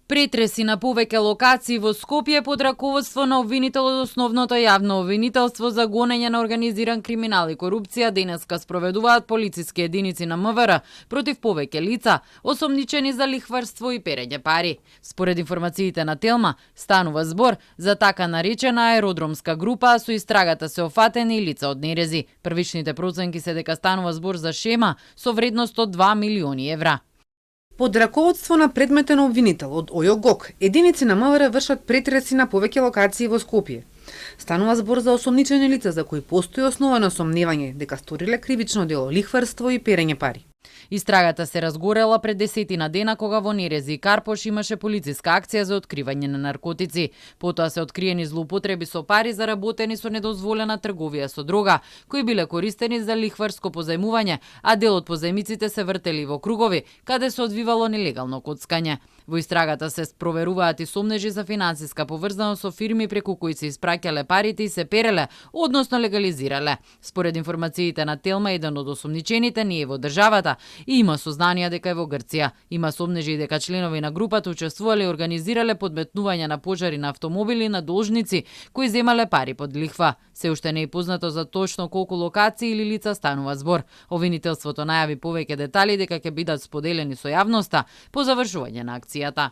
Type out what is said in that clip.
Претреси на повеќе локации во Скопје под раководство на обвинител од основното јавно обвинителство за гонење на организиран криминал и корупција денеска спроведуваат полициски единици на МВР против повеќе лица осомничени за лихварство и перење пари. Според информациите на Телма, станува збор за така наречена аеродромска група, а со истрагата се офатени и лица од нерези. Првичните проценки се дека станува збор за шема со вредност од 2 милиони евра. Под раководство на предметен обвинител од ОЈО-ГОК, единици на МВР вршат претреси на повеќе локации во Скопје. Станува збор за осомничени лица за кои постои основано сомневање дека сториле кривично дело лихварство и перење пари. Истрагата се разгорела пред 10 дена кога во Нерези и Карпош имаше полициска акција за откривање на наркотици. Потоа се откриени злоупотреби со пари заработени со недозволена трговија со дрога, кои биле користени за лихварско позајмување, а дел од позајмиците се вртели во кругови, каде се одвивало нелегално коцкање. Во истрагата се проверуваат и сомнежи за финансиска поврзаност со фирми преку кои се испраќале парите и се переле, односно легализирале. Според информациите на Телма, еден од осомничените не е во државата и има сознанија дека е во Грција. Има сомнежи дека членови на групата учествувале и организирале подметнување на пожари на автомобили на должници кои земале пари под лихва. Се уште не е познато за точно колку локации или лица станува збор. Обвинителството најави повеќе детали дека ќе бидат споделени со јавноста по завршување на акцијата.